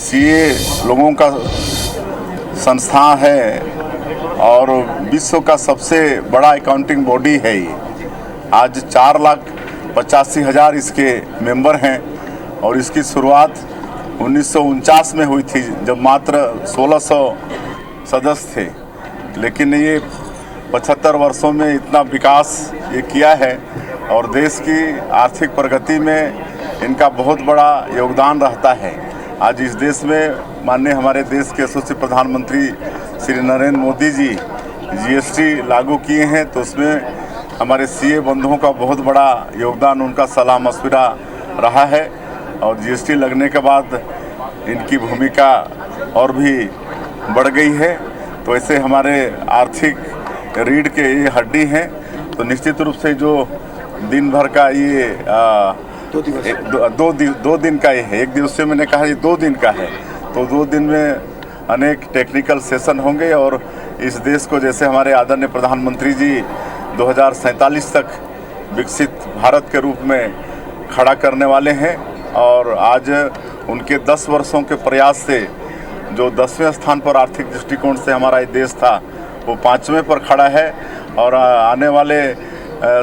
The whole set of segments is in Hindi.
सीए लोगों का संस्था है और विश्व का सबसे बड़ा अकाउंटिंग बॉडी है ये। आज 4,85,000 इसके मेंबर हैं और इसकी शुरुआत 1949 में हुई थी, जब मात्र 1600 सदस्य थे। लेकिन ये 75 वर्षों में इतना विकास ये किया है और देश की आर्थिक प्रगति में इनका बहुत बड़ा योगदान रहता है। आज इस देश में माननीय हमारे देश के यशस्वी प्रधानमंत्री श्री नरेंद्र मोदी जी जीएसटी लागू किए हैं, तो उसमें हमारे सीए बंधुओं का बहुत बड़ा योगदान, उनका सलाह मशविरा रहा है। और जीएसटी लगने के बाद इनकी भूमिका और भी बढ़ गई है। तो ऐसे हमारे आर्थिक रीढ़ के ये हड्डी हैं, तो निश्चित रूप से जो दिन भर का ये दो दिन का ये है, एक दिवसीय मैंने कहा ये 2 दिन का है, तो 2 दिन में अनेक टेक्निकल सेशन होंगे और इस देश को जैसे हमारे आदरणीय प्रधानमंत्री जी 2047 तक विकसित भारत के रूप में खड़ा करने वाले हैं। और आज उनके 10 वर्षों के प्रयास से जो 10वें स्थान पर आर्थिक दृष्टिकोण से हमारा ये देश था, वो 5वें पर खड़ा है और आने वाले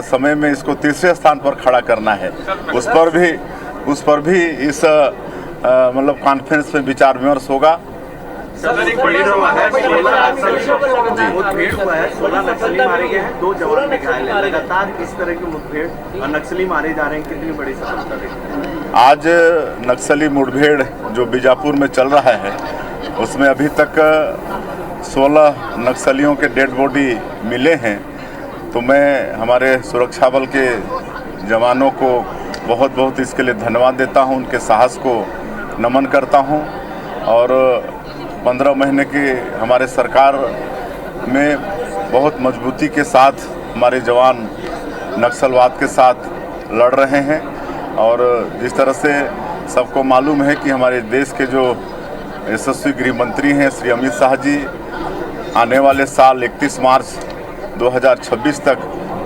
समय में इसको 3रे स्थान पर खड़ा करना है। उस पर भी इस मतलब कॉन्फ्रेंस में विचार विमर्श होगा। सर, एक बड़ी हुआ है, 16 मुठभेड़ हुआ है, 16 नक्सली मारे गए हैं, 2 जवान भी घायल हैं। लगातार इस तरह की मुठभेड़ और नक्सली मारे जा रहे हैं, कितनी बड़ी सफलता देखते हैं? आज नक्सली मुठभेड़ जो बीजापुर में चल रहा है, उसमें अभी तक 16 नक्सलियों के डेड बॉडी मिले हैं। तो मैं हमारे सुरक्षा बल के जवानों को बहुत बहुत इसके लिए धन्यवाद देता हूं, उनके साहस को नमन करता हूं। और 15 महीने की हमारे सरकार में बहुत मजबूती के साथ हमारे जवान नक्सलवाद के साथ लड़ रहे हैं। और जिस तरह से सबको मालूम है कि हमारे देश के जो यशस्वी गृह मंत्री हैं श्री अमित शाह जी, आने वाले साल 31 मार्च 2026 तक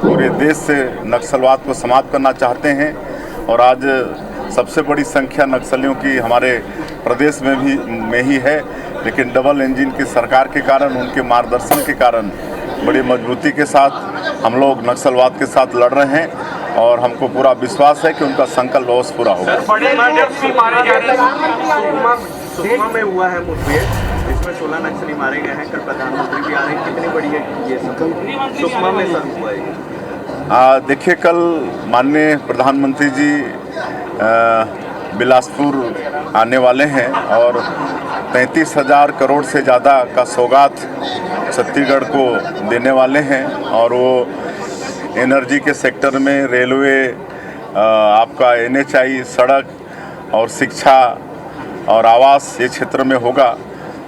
पूरे देश से नक्सलवाद को समाप्त करना चाहते हैं। और आज सबसे बड़ी संख्या नक्सलियों की हमारे प्रदेश में ही है, लेकिन डबल इंजन की सरकार के कारण, उनके मार्गदर्शन के कारण बड़ी मजबूती के साथ हम लोग नक्सलवाद के साथ लड़ रहे हैं और हमको पूरा विश्वास है कि उनका संकल्प अवश्य पूरा होगा। सुकमा में हुआ है मुठभेड़, इसमें 16 नक्सली मारे गए हैं, कल प्रधानमंत्री भी आ रहे हैं, कितनी बड़ी है ये सुकमा में सर हुआ है? देखिए, कल माननीय प्रधानमंत्री जी बिलासपुर आने वाले हैं और 33,000 करोड़ से ज़्यादा का सौगात छत्तीसगढ़ को देने वाले हैं। और वो एनर्जी के सेक्टर में, रेलवे, आपका NHI, सड़क और शिक्षा और आवास ये क्षेत्र में होगा।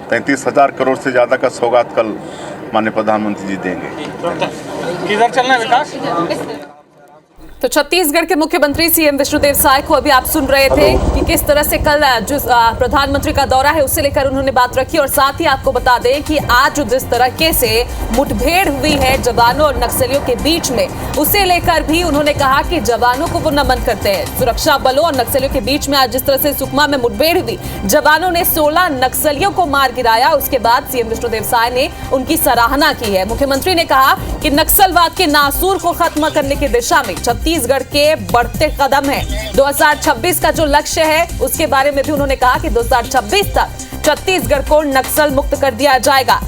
33,000 करोड़ से ज़्यादा का सौगात कल माननीय प्रधानमंत्री जी देंगे। किधर चलना है विकास? तो छत्तीसगढ़ के मुख्यमंत्री सीएम विष्णुदेव साय को अभी आप सुन रहे थे कि किस तरह से कल जो प्रधानमंत्री का दौरा है उससे लेकर उन्होंने बात रखी। और साथ ही आपको बता दें कि आज जिस तरीके से मुठभेड़ हुई है जवानों और नक्सलियों के बीच में, उसे लेकर भी उन्होंने कहा कि जवानों को वो नमन करते हैं। सुरक्षा बलों और नक्सलियों के बीच में आज जिस तरह से सुकमा में मुठभेड़ हुई, जवानों ने 16 नक्सलियों को मार गिराया। उसके बाद सीएम विष्णुदेव साय ने उनकी सराहना की है। मुख्यमंत्री ने कहा कि नक्सलवाद के नासूर को खत्म करने की दिशा में छत्तीसगढ़ के बढ़ते कदम है। 2026 का जो लक्ष्य है उसके बारे में भी उन्होंने कहा कि 2026 तक छत्तीसगढ़ को नक्सल मुक्त कर दिया जाएगा।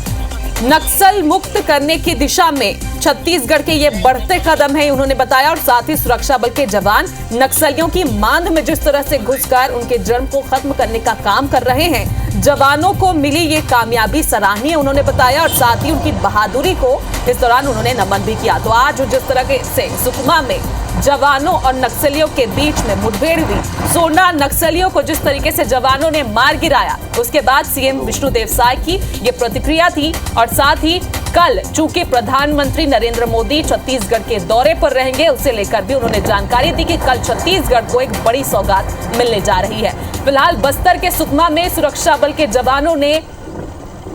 नक्सल मुक्त करने की दिशा में छत्तीसगढ़ के ये बढ़ते कदम है, उन्होंने बताया। और साथ ही सुरक्षा बल के जवान नक्सलियों की मांद में जिस तरह से घुसकर उनके जड़ को खत्म करने का काम कर रहे हैं, जवानों को मिली ये कामयाबी सराहनीय उन्होंने बताया। और साथ ही उनकी बहादुरी को इस दौरान उन्होंने नमन भी किया। तो आज जिस तरह से सुकमा में जवानों और नक्सलियों के बीच में मुठभेड़ हुई, 16 नक्सलियों को जिस तरीके से जवानों ने मार गिराया, उसके बाद सीएम विष्णुदेव साय की ये प्रतिक्रिया थी। और साथ ही कल चूंकि प्रधानमंत्री नरेंद्र मोदी छत्तीसगढ़ के दौरे पर रहेंगे, उसे लेकर भी उन्होंने जानकारी दी कि कल छत्तीसगढ़ को एक बड़ी सौगात मिलने जा रही है। फिलहाल बस्तर के सुकमा में सुरक्षा बल के जवानों ने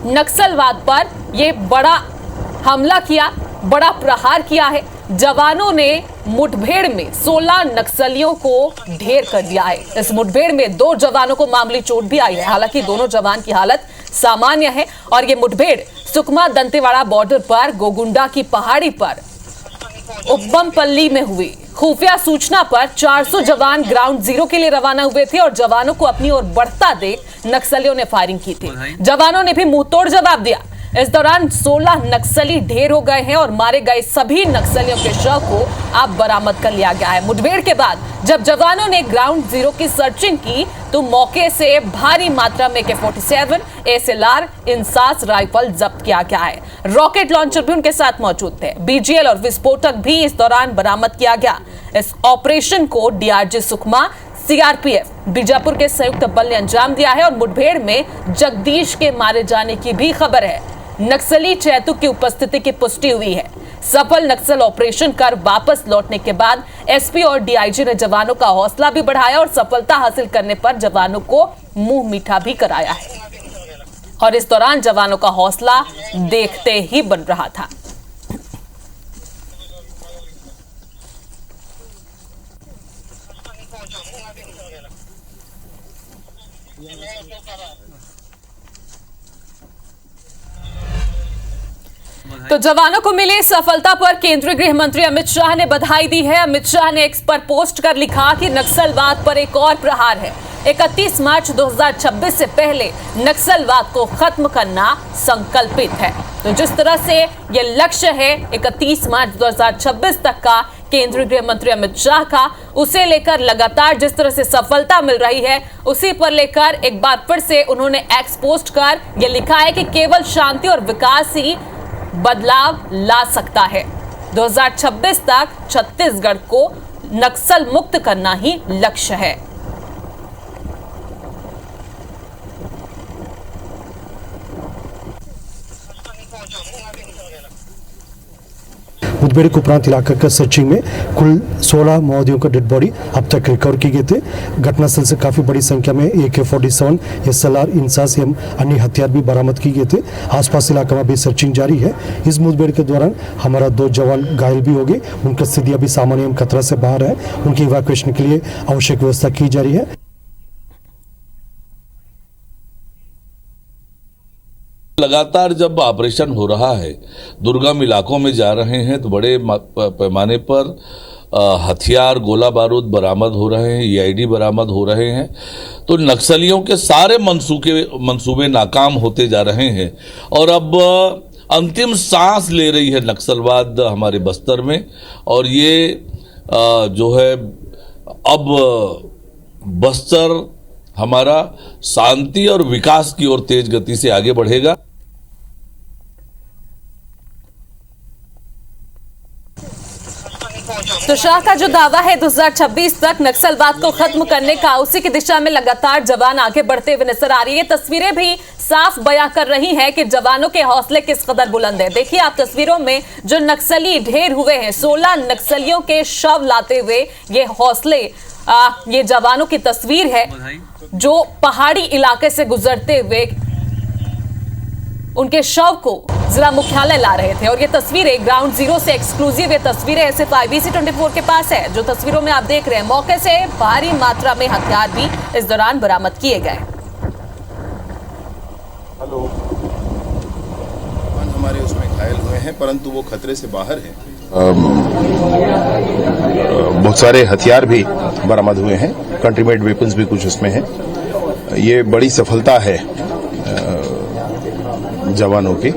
नक्सलवाद पर ये बड़ा हमला किया, बड़ा प्रहार किया है। जवानों ने मुठभेड़ में 16 नक्सलियों को ढेर कर दिया है। इस मुठभेड़ में 2 जवानों को मामूली चोट भी आई है। हालांकि दोनों जवान की हालत सामान्य है और ये मुठभेड़ सुकमा दंतेवाड़ा बॉर्डर पर गोगुंडा की पहाड़ी पर उब्बमपल्ली में हुई। खुफिया सूचना पर 400 जवान ग्राउंड जीरो के लिए रवाना हुए थे और जवानों को अपनी ओर बढ़ता देख नक्सलियों ने फायरिंग की थी। जवानों ने भी मुंहतोड़ जवाब दिया। इस दौरान 16 नक्सली ढेर हो गए हैं और मारे गए सभी नक्सलियों के शव को अब बरामद कर लिया गया है। मुठभेड़ के बाद जब जवानों ने ग्राउंड जीरो की सर्चिंग की तो मौके से भारी मात्रा में AK-47, SLR, इंसास राइफल जब्त किया गया है। रॉकेट लॉन्चर भी उनके साथ मौजूद थे। BGL और विस्फोटक भी इस दौरान बरामद किया गया। इस ऑपरेशन को DRG सुकमा, CRPF बीजापुर के संयुक्त बल ने अंजाम दिया है और मुठभेड़ में जगदीश के मारे जाने की भी खबर है। नक्सली चैतु की उपस्थिति की पुष्टि हुई है। सफल नक्सल ऑपरेशन कर वापस लौटने के बाद SP और DIG ने जवानों का हौसला भी बढ़ाया और सफलता हासिल करने पर जवानों को मुंह मीठा भी कराया है और इस दौरान जवानों का हौसला देखते ही बन रहा था। तो जवानों को मिली सफलता पर केंद्रीय गृह मंत्री अमित शाह ने बधाई दी है। अमित शाह ने एक्स पर पोस्ट कर लिखा कि नक्सलवाद पर एक और प्रहार है। 31 मार्च 2026 से पहले नक्सलवाद को खत्म करना संकल्पित है। तो जिस तरह से ये लक्ष्य है 31 मार्च 2026 तक का केंद्रीय गृह मंत्री अमित शाह का, उसे लेकर लगातार जिस तरह से सफलता मिल रही है उसी पर लेकर एक बार फिर से उन्होंने एक्स पोस्ट कर ये लिखा है कि केवल शांति और विकास ही बदलाव ला सकता है। 2026 तक छत्तीसगढ़ को नक्सल मुक्त करना ही लक्ष्य है। मुठभेड़ के उपरांत इलाका का सर्चिंग में कुल 16 माओवादियों का डेड बॉडी अब तक रिकवर की गए थे। घटनास्थल से काफ़ी बड़ी संख्या में AK-47, SLR, इंसास एवं अन्य हथियार भी बरामद किए गए थे। आसपास इलाका में भी सर्चिंग जारी है। इस मुठभेड़ के दौरान हमारा 2 जवान घायल भी हो गए। उनकी स्थिति अभी सामान्य एवं खतरा से बाहर है। उनकी इवैक्यूएशन के लिए आवश्यक व्यवस्था की जा रही है। लगातार जब ऑपरेशन हो रहा है, दुर्गम इलाकों में जा रहे हैं तो बड़े पैमाने पर हथियार, गोला बारूद बरामद हो रहे हैं, EID बरामद हो रहे हैं। तो नक्सलियों के सारे मंसूबे नाकाम होते जा रहे हैं और अब अंतिम सांस ले रही है नक्सलवाद हमारे बस्तर में। और ये जो है अब बस्तर हमारा शांति और विकास की ओर तेज गति से आगे बढ़ेगा। तो शाह का जो दावा है 2026 तक नक्सलवाद को खत्म करने का, उसी की दिशा में लगातार जवान आगे बढ़ते हुए नजर आ रही है। तस्वीरें भी साफ बयां कर रही हैं कि जवानों के हौसले किस कदर बुलंद है। देखिए आप तस्वीरों में जो नक्सली ढेर हुए हैं, 16 नक्सलियों के शव लाते हुए ये हौसले, ये जवानों की तस्वीर है जो पहाड़ी इलाके से गुजरते हुए उनके शव को जिला मुख्यालय ला रहे थे। और ये तस्वीरें ग्राउंड जीरो से एक्सक्लूसिव ये तस्वीरें सिर्फ IBC24 के पास है। जो तस्वीरों में आप देख रहे हैं, मौके से भारी मात्रा में हथियार भी इस दौरान बरामद किए गए। हमारे उसमें घायल हुए हैं परंतु वो खतरे से बाहर हैं। बहुत सारे हथियार भी बरामद हुए हैं, कंट्रीमेड वेपन्स भी कुछ उसमें हैं। ये बड़ी सफलता है जवानों की।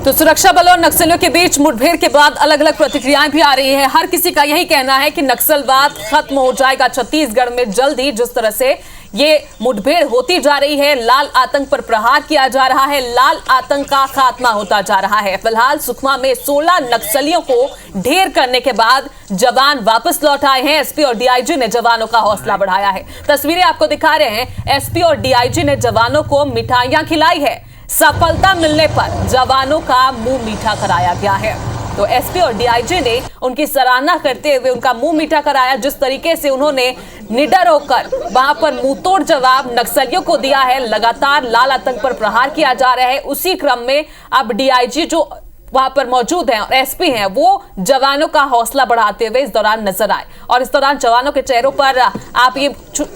तो सुरक्षा बलों और नक्सलियों के बीच मुठभेड़ के बाद अलग अलग प्रतिक्रियाएं भी आ रही है। हर किसी का यही कहना है कि नक्सलवाद खत्म हो जाएगा छत्तीसगढ़ में जल्द ही। जिस तरह से ये मुठभेड़ होती जा रही है, लाल आतंक पर प्रहार किया जा रहा है, लाल आतंक का खात्मा होता जा रहा है। फिलहाल सुकमा में 16 नक्सलियों को ढेर करने के बाद जवान वापस लौट आए हैं। SP और DIG ने जवानों का हौसला बढ़ाया है। तस्वीरें आपको दिखा रहे हैं। SP और DIG ने जवानों को मिठाइयां खिलाई है। सफलता मिलने पर जवानों का मुंह मीठा कराया गया है। तो एसपी और डीआईजी ने उनकी सराहना करते हुए उनका मुंह मीठा कराया। जिस तरीके से उन्होंने निडर होकर वहां पर मुंहतोड़ जवाब नक्सलियों को दिया है। लगातार लाल आतंक पर प्रहार किया जा रहा है। उसी क्रम में अब डीआईजी जो वहां पर मौजूद हैं और एसपी हैं, वो जवानों का हौसला बढ़ाते हुए इस दौरान नजर आए। और इस दौरान जवानों के चेहरों पर आप ये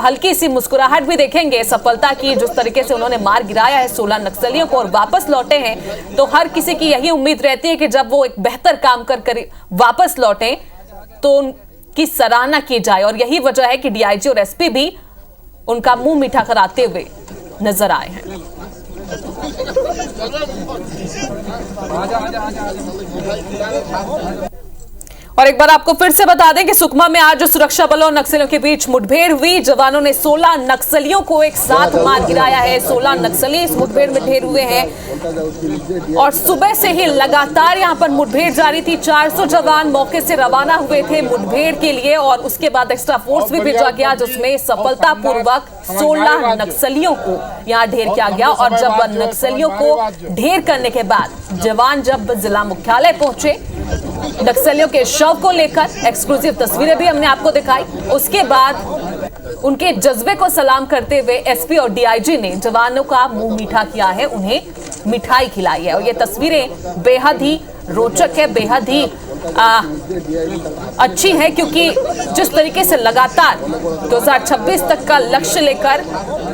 हल्की सी मुस्कुराहट भी देखेंगे सफलता की। जिस तरीके से उन्होंने मार गिराया है 16 नक्सलियों को और वापस लौटे हैं, तो हर किसी की यही उम्मीद रहती है कि जब वो एक बेहतर काम कर वापस लौटे तो उनकी सराहना की जाए। और यही वजह है कि डीआईजी और एसपी भी उनका मुंह मीठा कराते हुए नजर आए हैं। और एक बार आपको फिर से बता दें कि सुकमा में आज सुरक्षा बलों और नक्सलियों के बीच मुठभेड़ हुई। जवानों ने 16 नक्सलियों को एक साथ मार गिराया है। 16 नक्सली इस मुठभेड़ में ढेर हुए हैं और सुबह से ही लगातार यहां पर मुठभेड़ जारी थी। 400 जवान मौके से रवाना हुए थे मुठभेड़ के लिए और उसके बाद एक्स्ट्रा फोर्स भी भेजा गया, जिसमें सफलतापूर्वक 16 नक्सलियों को यहां ढेर किया गया। और जब नक्सलियों को ढेर करने के बाद जवान जब जिला मुख्यालय पहुंचे नक्सलियों के शव को लेकर, एक्सक्लूसिव तस्वीरें भी हमने आपको दिखाई, उसके बाद उनके जज्बे को सलाम करते हुए एसपी और डीआईजी ने जवानों का मुंह मीठा किया है, उन्हें मिठाई खिलाई है। और ये तस्वीरें बेहद ही रोचक है, बेहद ही अच्छी है, क्योंकि जिस तरीके से लगातार 2026 तक का लक्ष्य लेकर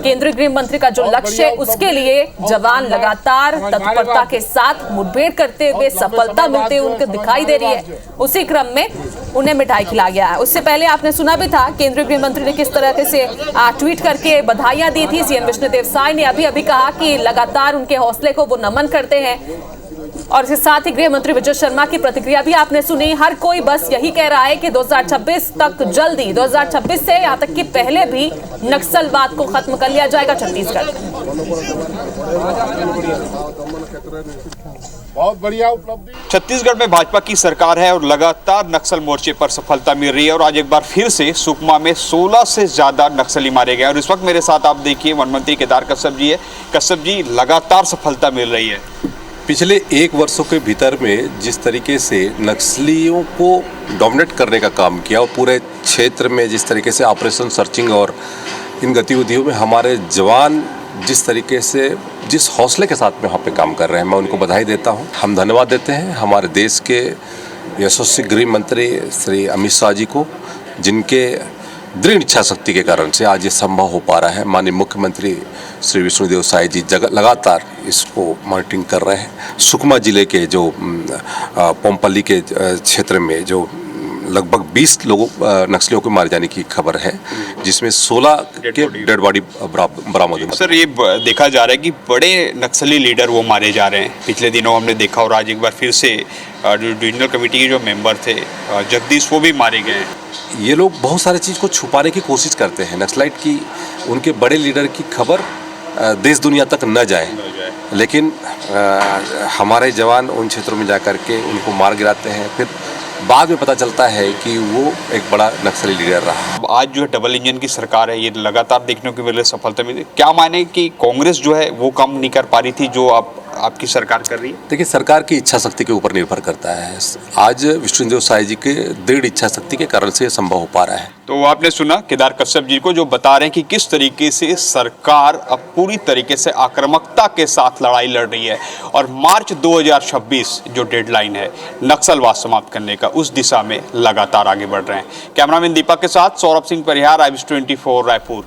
केंद्रीय गृह मंत्री का जो लक्ष्य है उसके लिए जवान लगातार तत्परता के साथ मुठभेड़ करते हुए सफलता मिलते हुए उनको दिखाई दे रही है। उसी क्रम में उन्हें मिठाई खिलाया गया है। उससे पहले आपने सुना भी था केंद्रीय गृह मंत्री ने किस तरह से ट्वीट करके बधाइयां दी थी। सीएम विष्णुदेव साय ने अभी कहा कि लगातार उनके हौसले को वो नमन करते हैं। और इसके साथ ही गृह मंत्री विजय शर्मा की प्रतिक्रिया भी आपने सुनी। हर कोई बस यही कह रहा है कि 2026 तक जल्दी 2026 से यहां तक कि पहले भी नक्सलवाद को खत्म कर लिया जाएगा छत्तीसगढ़। बहुत बढ़िया उपलब्धि। छत्तीसगढ़ में भाजपा की सरकार है और लगातार नक्सल मोर्चे पर सफलता मिल रही है। और आज एक बार फिर से सुकमा में 16 से ज्यादा नक्सली मारे गए। और इस वक्त मेरे साथ आप देखिए वन मंत्री केदार कश्यप जी है। कश्यप जी, लगातार सफलता मिल रही है। पिछले 1 वर्षों के भीतर में जिस तरीके से नक्सलियों को डोमिनेट करने का काम किया और पूरे क्षेत्र में जिस तरीके से ऑपरेशन सर्चिंग और इन गतिविधियों में हमारे जवान जिस तरीके से जिस हौसले के साथ में वहाँ पे काम कर रहे हैं, मैं उनको बधाई देता हूँ। हम धन्यवाद देते हैं हमारे देश के यशस्वी गृह मंत्री श्री अमित शाह जी को, जिनके दृढ़ इच्छा शक्ति के कारण से आज ये संभव हो पा रहा है। माननीय मुख्यमंत्री श्री विष्णुदेव साय जी लगातार इसको मॉनिटरिंग कर रहे हैं। सुकमा जिले के जो पोमपल्ली के क्षेत्र में जो लगभग 20 लोगों नक्सलियों को मारे जाने की खबर है, जिसमें 16 के डेड बॉडी बरामद हुई। सर, ये देखा जा रहा है कि बड़े नक्सली लीडर वो मारे जा रहे हैं। पिछले दिनों हमने देखा और आज एक बार फिर से जो डिविजनल कमेटी के जो मेंबर थे जगदीश, वो भी मारे गए हैं। ये लोग बहुत सारी चीज़ को छुपाने की कोशिश करते हैं। नक्सलाइट की उनके बड़े लीडर की खबर देश दुनिया तक न जाए, लेकिन हमारे जवान उन क्षेत्रों में जाकर के उनको मार गिराते हैं। फिर बाद में पता चलता है कि वो एक बड़ा नक्सली लीडर रहा। आज जो है डबल इंजन की सरकार है, ये लगातार देखने को मिल रही सफलता मिली। क्या माने कि कांग्रेस जो है वो काम नहीं कर पा रही थी जो आपकी सरकार कर रही है? देखिए, सरकार की इच्छा शक्ति के ऊपर निर्भर करता है। आज विष्णुदेव साय जी के दृढ़ इच्छा शक्ति के कारण से ये संभव हो पा रहा है। तो आपने सुना केदार कश्यप जी को, जो बता रहे हैं कि किस तरीके से सरकार अब पूरी तरीके से आक्रामकता के साथ लड़ाई लड़ रही है और मार्च 2026 जो डेडलाइन है नक्सलवाद समाप्त करने का, उस दिशा में लगातार आगे बढ़ रहे हैं। कैमरामैन दीपक के साथ सौरभ सिंह परिहार, IBC 24 रायपुर।